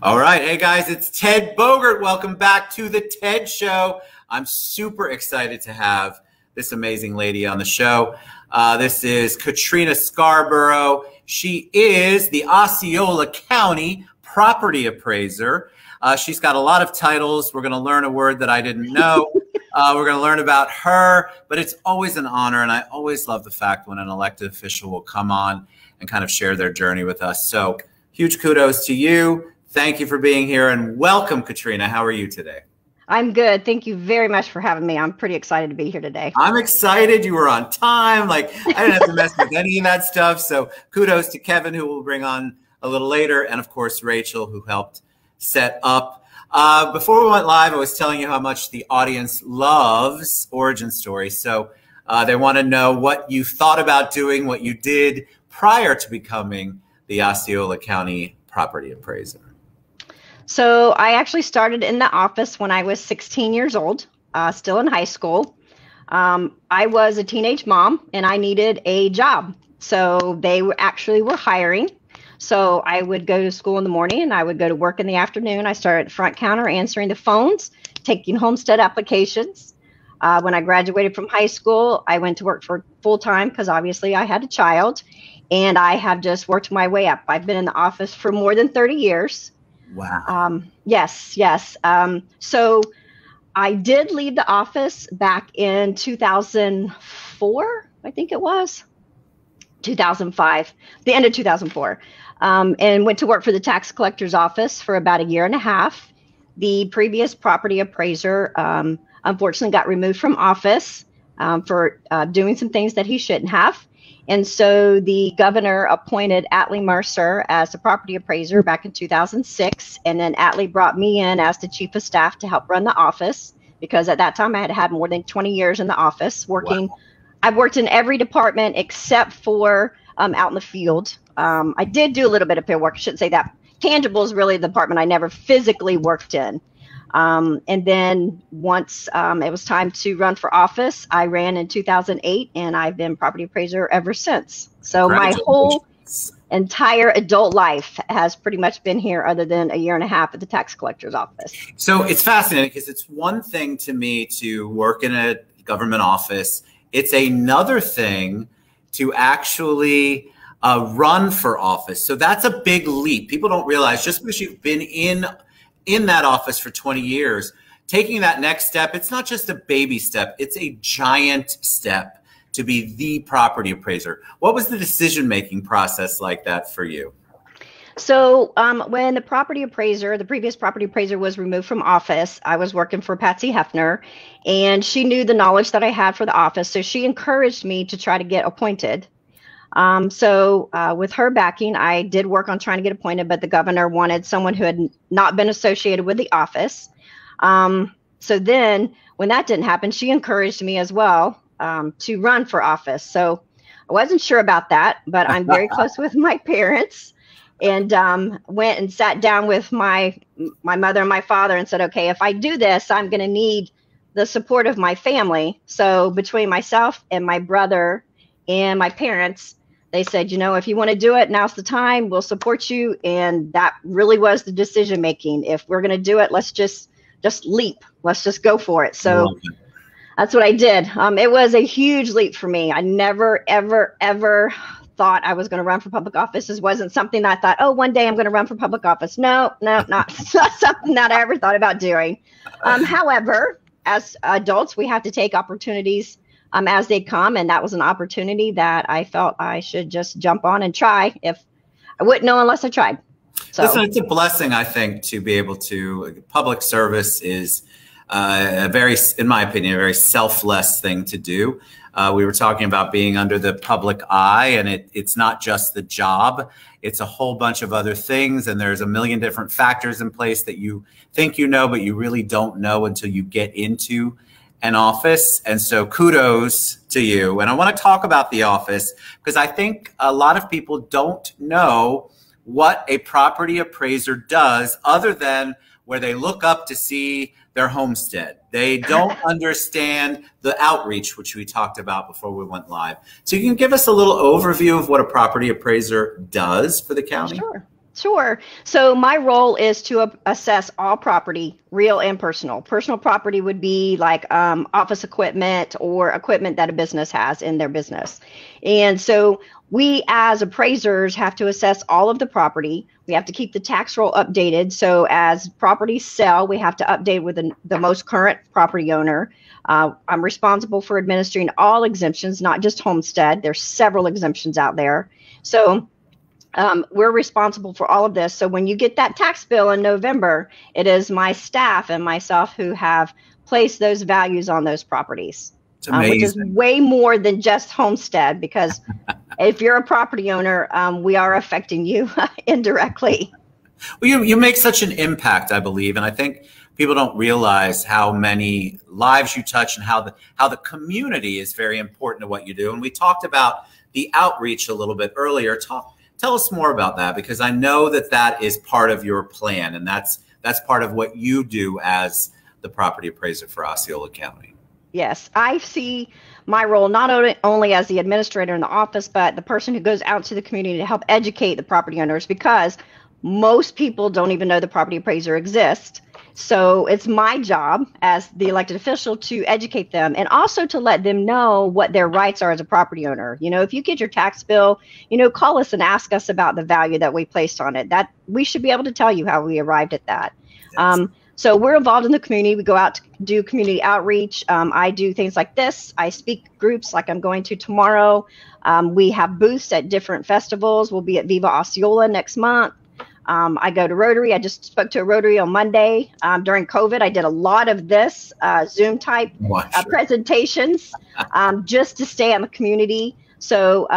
All right. Hey, guys, it's Ted Bogert. Welcome back to the TED Show. I'm super excited to have this amazing lady on the show. This is Katrina Scarborough. She is the Osceola County Property Appraiser. She's got a lot of titles. We're going to learn a word that I didn't know. We're going to learn about her, but it's always an honor, and I always love the fact when an elected official will come on and kind of share their journey with us. So huge kudos to you. Thank you for being here, and welcome, Katrina. How are you today? I'm good. Thank you very much for having me. I'm pretty excited to be here today. I'm excited. You were on time. Like, I didn't have to mess with any of that stuff. So kudos to Kevin, who we'll bring on a little later, and of course, Rachel, who helped set up. Before we went live, I was telling you how much the audience loves origin stories. So they want to know what you thought about doing, what you did prior to becoming the Osceola County Property Appraiser. So I actually started in the office when I was 16 years old, still in high school. I was a teenage mom and I needed a job. So they actually were hiring. So I would go to school in the morning and I would go to work in the afternoon. I started at the front counter answering the phones, taking homestead applications. When I graduated from high school, I went to work for full time because obviously I had a child, and I have just worked my way up. I've been in the office for more than 30 years. Wow. Yes. So I did leave the office back in 2004, I think it was 2005, the end of 2004, and went to work for the tax collector's office for about a year and a half. The previous property appraiser, unfortunately got removed from office for doing some things that he shouldn't have. And so the governor appointed Atlee Mercer as the property appraiser back in 2006. And then Atlee brought me in as the chief of staff to help run the office, because at that time I had had more than 20 years in the office working. Wow. I've worked in every department except for out in the field. I did do a little bit of field work. I shouldn't say that. Tangible is really the department I never physically worked in. And then once it was time to run for office, I ran in 2008, and I've been property appraiser ever since. So my whole entire adult life has pretty much been here, other than a year and a half at the tax collector's office. So it's fascinating, because it's one thing to me to work in a government office. It's another thing to actually run for office. So that's a big leap. People don't realize, just because you've been in that office for 20 years, taking that next step, it's not just a baby step, it's a giant step to be the property appraiser. What was the decision-making process like that for you? So when the property appraiser, the previous property appraiser, was removed from office, I was working for Patsy Hefner, and she knew the knowledge that I had for the office. So she encouraged me to try to get appointed. With her backing, I did work on trying to get appointed, but the governor wanted someone who had not been associated with the office. So then when that didn't happen, she encouraged me as well to run for office. So I wasn't sure about that, but I'm very close with my parents, and went and sat down with my mother and my father and said, okay, if I do this, I'm going to need the support of my family. So between myself and my brother and my parents, they said, you know, if you want to do it, now's the time. We'll support you. And that really was the decision making. If we're going to do it, let's just leap. Let's just go for it. So that's what I did. It was a huge leap for me. I never, ever, ever thought I was going to run for public office. This wasn't something that I thought, oh, one day I'm going to run for public office. No, not something that I ever thought about doing. However, as adults, we have to take opportunities as they come, and that was an opportunity that I felt I should just jump on and try. If I wouldn't know unless I tried. So listen, it's a blessing, I think, to be able to. Public service is a very, in my opinion, a very selfless thing to do. We were talking about being under the public eye, and it's not just the job. It's a whole bunch of other things, and there's a million different factors in place that you think you know, but you really don't know until you get into an office. And so kudos to you. And I want to talk about the office, because I think a lot of people don't know what a property appraiser does, other than where they look up to see their homestead. They don't understand the outreach, which we talked about before we went live. So you can give us a little overview of what a property appraiser does for the county? Sure. Sure. So my role is to assess all property, real and personal. Personal property would be like office equipment or equipment that a business has in their business. And so we as appraisers have to assess all of the property. We have to keep the tax roll updated. So as properties sell, we have to update with the most current property owner. I'm responsible for administering all exemptions, not just homestead. There's several exemptions out there. So we're responsible for all of this. So when you get that tax bill in November, it is my staff and myself who have placed those values on those properties, which is way more than just homestead, because if you're a property owner, we are affecting you indirectly. Well, you make such an impact, I believe, and I think people don't realize how many lives you touch and how the community is very important to what you do. And we talked about the outreach a little bit earlier. Tell us more about that, because I know that is part of your plan, and that's part of what you do as the property appraiser for Osceola County. Yes, I see my role not only as the administrator in the office, but the person who goes out to the community to help educate the property owners, because most people don't even know the property appraiser exists. So it's my job as the elected official to educate them and also to let them know what their rights are as a property owner. You know, if you get your tax bill, call us and ask us about the value that we placed on it. That we should be able to tell you how we arrived at that. Yes. So we're involved in the community. We go out to do community outreach. I do things like this. I speak groups like I'm going to tomorrow. We have booths at different festivals. We'll be at Viva Osceola next month. I go to Rotary. I just spoke to a Rotary on Monday. During COVID, I did a lot of this Zoom type presentations just to stay in the community. So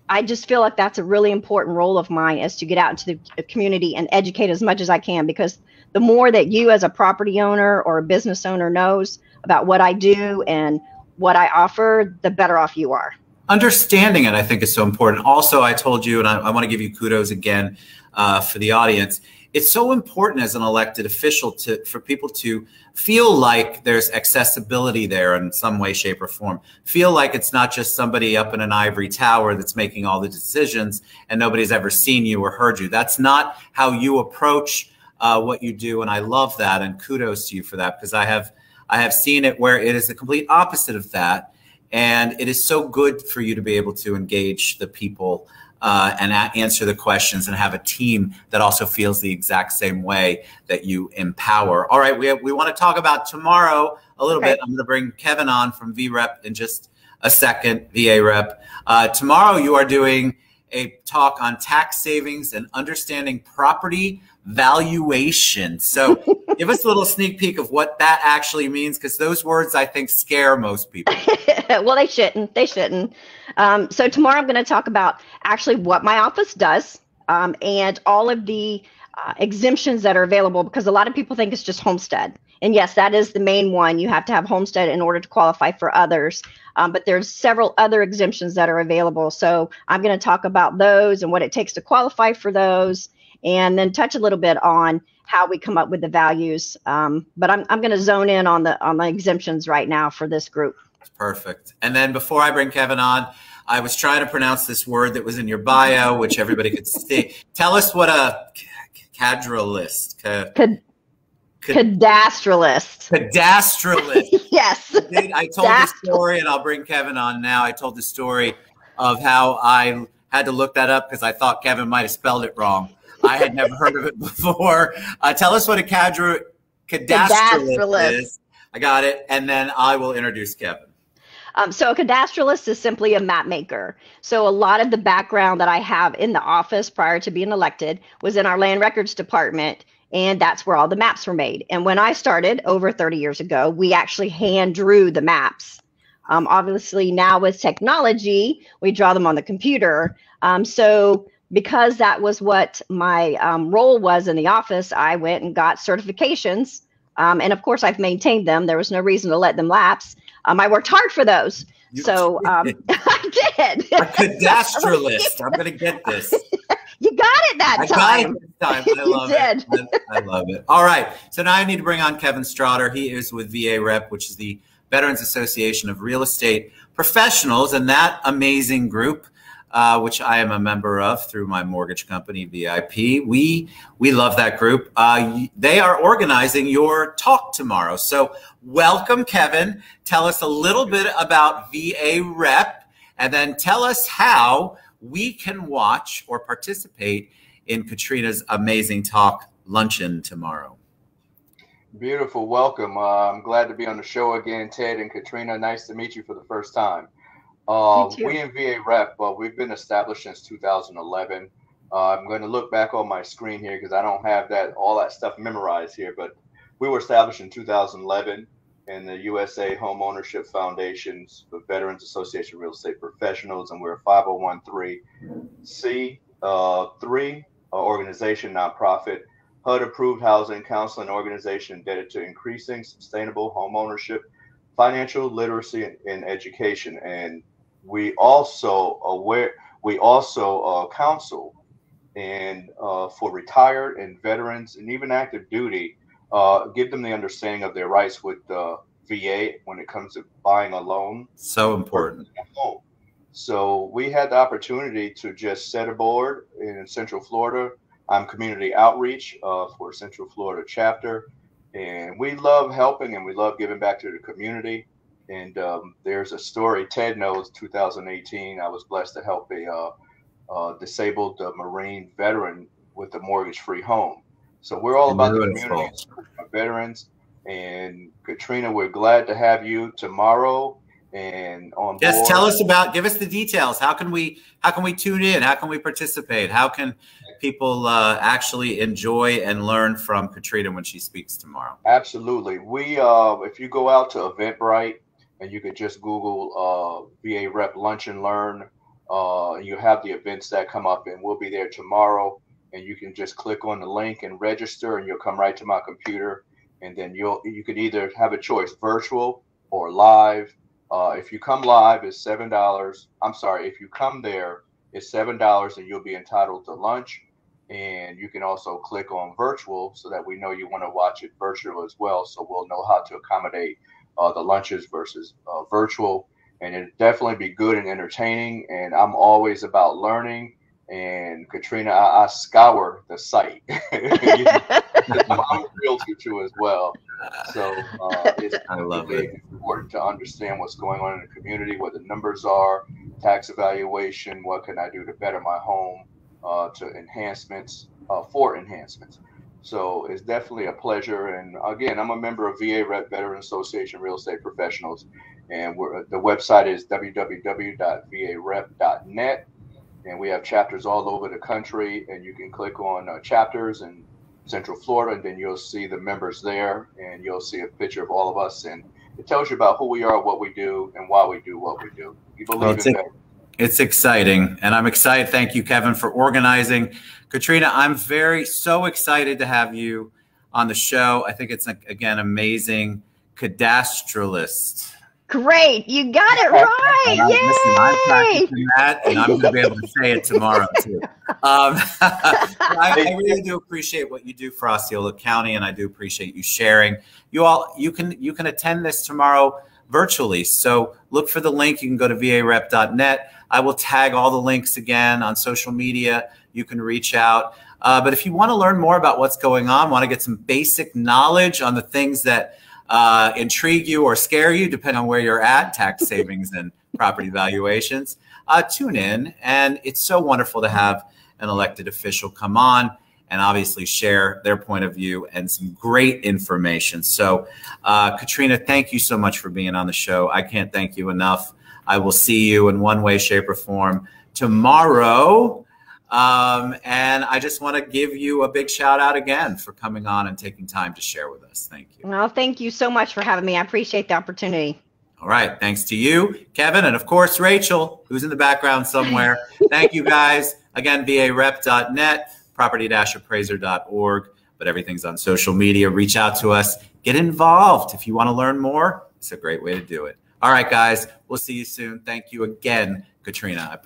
I just feel like that's a really important role of mine, is to get out into the community and educate as much as I can, because the more that you as a property owner or a business owner knows about what I do and what I offer, the better off you are. Understanding it, I think, is so important. Also, I told you, and I want to give you kudos again for the audience. It's so important as an elected official for people to feel like there's accessibility there in some way, shape, or form. Feel like it's not just somebody up in an ivory tower that's making all the decisions and nobody's ever seen you or heard you. That's not how you approach what you do, and I love that, and kudos to you for that, because I have seen it where it is the complete opposite of that. And it is so good for you to be able to engage the people and answer the questions and have a team that also feels the exact same way that you empower. All right, we want to talk about tomorrow a little bit. I'm going to bring Kevin on from VREP in just a second, VA rep. Tomorrow you are doing a talk on tax savings and understanding property valuation. So give us a little sneak peek of what that actually means, because those words, I think, scare most people. Well, they shouldn't. They shouldn't. So tomorrow I'm going to talk about actually what my office does and all of the exemptions that are available, because a lot of people think it's just homestead. And yes, that is the main one. You have to have homestead in order to qualify for others. But there's several other exemptions that are available. So I'm going to talk about those and what it takes to qualify for those, and then touch a little bit on how we come up with the values. But I'm going to zone in on the exemptions right now for this group. Perfect. And then before I bring Kevin on, I was trying to pronounce this word that was in your bio, which everybody could see. Tell us what a Cadastralist. Cadastralist. Cadastralist. Yes. I told the story, and I'll bring Kevin on now. I told the story of how I had to look that up because I thought Kevin might have spelled it wrong. I had never heard of it before. Tell us what a Cadastralist is. I got it. And then I will introduce Kevin. So a cadastralist is simply a map maker. So a lot of the background that I have in the office prior to being elected was in our land records department, and that's where all the maps were made. And when I started over 30 years ago, we actually hand drew the maps. Obviously now with technology, we draw them on the computer. So because that was what my role was in the office, I went and got certifications. And of course, I've maintained them. There was no reason to let them lapse. I worked hard for those. I did. A cadastralist. I'm going to get this. You got it that time. I got it this time. I love it. I love it. All right. So now I need to bring on Kevin Strotter. He is with VA Rep, which is the Veterans Association of Real Estate Professionals, and that amazing group which I am a member of through my mortgage company, VIP. We love that group. They are organizing your talk tomorrow. So welcome, Kevin. Tell us a little bit about VA Rep, and then tell us how we can watch or participate in Katrina's amazing talk luncheon tomorrow. Beautiful. Welcome. I'm glad to be on the show again, Ted and Katrina. Nice to meet you for the first time. We in VA Rep, we've been established since 2011. I'm going to look back on my screen here because I don't have all that stuff memorized here, but we were established in 2011 in the USA Home Ownership Foundations, the Veterans Association of Real Estate Professionals, and we're a 501(c)(3) organization, nonprofit, HUD-approved housing counseling organization dedicated to increasing sustainable home ownership, financial literacy, and education. And we also counsel and for retired and veterans and even active duty, give them the understanding of their rights with the VA when it comes to buying a loan. So important. So we had the opportunity to just set a board in Central Florida. I'm community outreach for Central Florida chapter, and we love helping and we love giving back to the community. And there's a story Ted knows. 2018, I was blessed to help a disabled Marine veteran with a mortgage-free home. So we're all about the community, veterans. And Katrina, we're glad to have you tomorrow and on board. Yes, give us the details. How can we tune in? How can we participate? How can people actually enjoy and learn from Katrina when she speaks tomorrow? Absolutely. If you go out to Eventbrite and you could just Google VA Rep Lunch and Learn, you have the events that come up, and we'll be there tomorrow. And you can just click on the link and register, and you'll come right to my computer. And then you could either have a choice, virtual or live. If you come live, it's $7. I'm sorry, if you come there, it's $7, and you'll be entitled to lunch. And you can also click on virtual so that we know you want to watch it virtual as well. So we'll know how to accommodate the lunches versus virtual. And it'll definitely be good and entertaining. And I'm always about learning. And Katrina, I scour the site. I'm a realtor too as well. So it's important to understand what's going on in the community, what the numbers are, tax evaluation, what can I do to better my home, to enhancements, for enhancements. So it's definitely a pleasure. And again, I'm a member of VA Rep Veteran Association Real Estate Professionals. And the website is www.varep.net. And we have chapters all over the country, and you can click on chapters in Central Florida, and then you'll see the members there, and you'll see a picture of all of us, and it tells you about who we are, what we do, and why we do what we do. You believe in that. It's exciting, and I'm excited. Thank you, Kevin, for organizing. Katrina, I'm so excited to have you on the show. I think it's, again, amazing. Cadastralist. Great. You got it right. Yay! Listen, I'm practicing that, and I'm going to be able to say it tomorrow, too. I really do appreciate what you do for Osceola County, and I do appreciate you sharing. You can attend this tomorrow virtually. So look for the link. You can go to varep.net. I will tag all the links again on social media. You can reach out. But if you want to learn more about what's going on, want to get some basic knowledge on the things that intrigue you or scare you, depending on where you're at, tax savings and property valuations, tune in. And it's so wonderful to have an elected official come on and obviously share their point of view and some great information. So Katrina, thank you so much for being on the show. I can't thank you enough. I will see you in one way, shape, or form tomorrow. And I just want to give you a big shout out again for coming on and taking time to share with us. Thank you. Well, thank you so much for having me. I appreciate the opportunity. All right. Thanks to you, Kevin, and of course, Rachel, who's in the background somewhere. Thank you, guys. Again, varep.net, property-appraiser.org, but everything's on social media. Reach out to us. Get involved. If you want to learn more, it's a great way to do it. All right, guys. We'll see you soon. Thank you again, Katrina. I appreciate it.